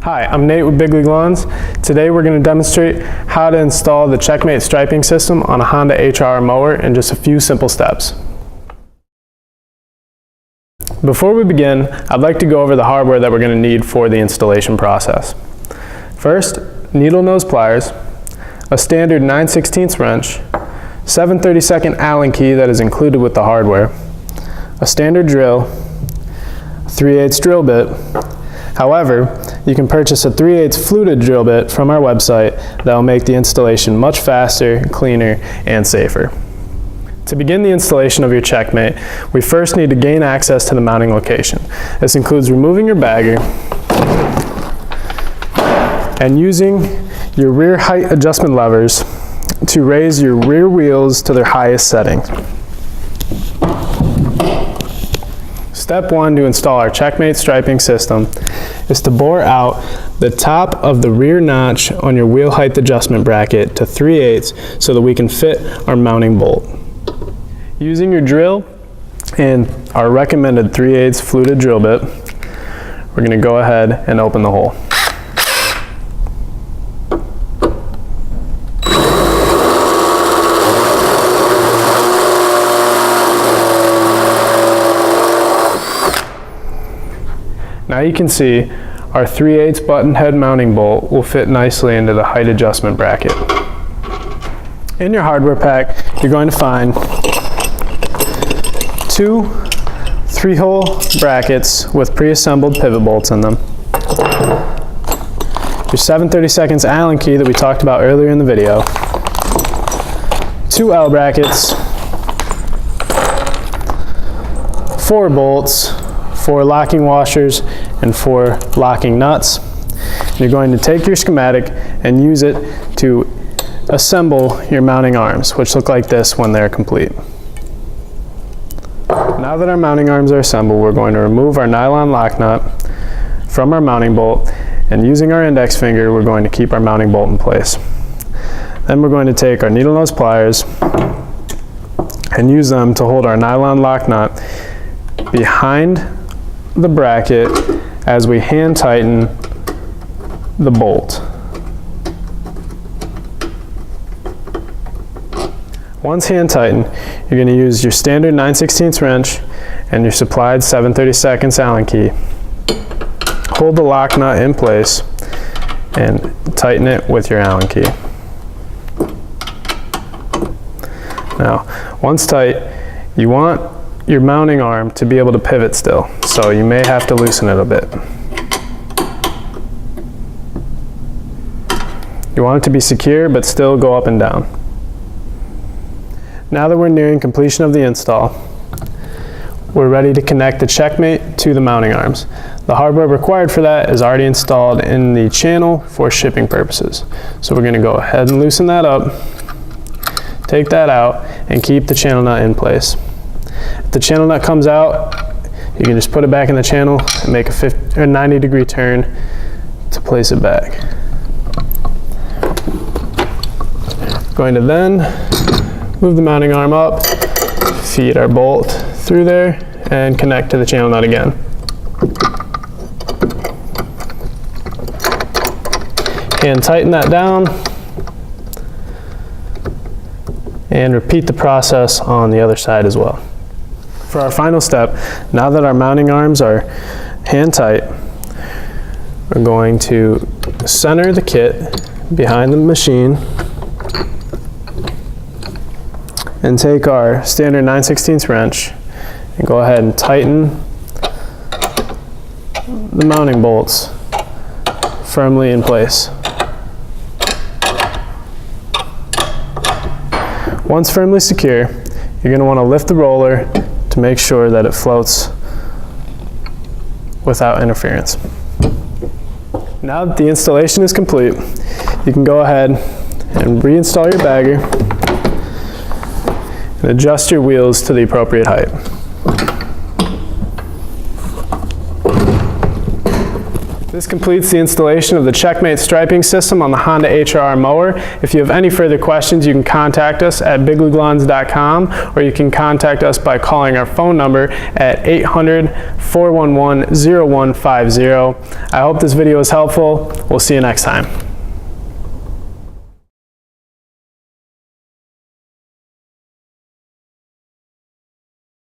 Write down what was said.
Hi, I'm Nate with Big League Lawns. Today we're going to demonstrate how to install the CheckMate striping system on a Honda HRR mower in just a few simple steps. Before we begin, I'd like to go over the hardware that we're going to need for the installation process. First, needle nose pliers, a standard 9/16 wrench, 7/32 Allen key that is included with the hardware, a standard drill, 3/8 drill bit. However, you can purchase a 3/8 fluted drill bit from our website that will make the installation much faster, cleaner, and safer. To begin the installation of your CheckMate, we first need to gain access to the mounting location. This includes removing your bagger and using your rear height adjustment levers to raise your rear wheels to their highest settings. Step 1 to install our CheckMate striping system is to bore out the top of the rear notch on your wheel height adjustment bracket to 3/8 so that we can fit our mounting bolt. Using your drill and our recommended 3/8 fluted drill bit, we're going to go ahead and open the hole. Now you can see our 3/8 button head mounting bolt will fit nicely into the height adjustment bracket. In your hardware pack, you're going to find two 3-hole brackets with pre-assembled pivot bolts in them, your 7/32 Allen key that we talked about earlier in the video, 2 L brackets, 4 bolts, 4 locking washers, and 4 locking nuts. You're going to take your schematic and use it to assemble your mounting arms, which look like this when they're complete. Now that our mounting arms are assembled, we're going to remove our nylon lock nut from our mounting bolt, and using our index finger, we're going to keep our mounting bolt in place. Then we're going to take our needle nose pliers and use them to hold our nylon lock nut behind the bracket as we hand tighten the bolt. Once hand tightened, you're going to use your standard 9/16 wrench and your supplied 7/32 Allen key. Hold the lock nut in place and tighten it with your Allen key. Now, once tight, you want your mounting arm to be able to pivot still, so you may have to loosen it a bit. You want it to be secure but still go up and down. Now that we're nearing completion of the install, we're ready to connect the CheckMate to the mounting arms. The hardware required for that is already installed in the channel for shipping purposes. So we're going to go ahead and loosen that up, take that out, and keep the channel nut in place. If the channel nut comes out, you can just put it back in the channel and make a 90-degree turn to place it back. Going to then move the mounting arm up, feed our bolt through there, and connect to the channel nut again. And tighten that down, and repeat the process on the other side as well. For our final step, now that our mounting arms are hand tight, we're going to center the kit behind the machine and take our standard 9/16 wrench and go ahead and tighten the mounting bolts firmly in place. Once firmly secure, you're going to want to lift the roller to make sure that it floats without interference. Now that the installation is complete, you can go ahead and reinstall your bagger and adjust your wheels to the appropriate height. This completes the installation of the CheckMate striping system on the Honda HRR mower. If you have any further questions, you can contact us at bigleaguelawns.com, or you can contact us by calling our phone number at 800-411-0150. I hope this video was helpful. We'll see you next time.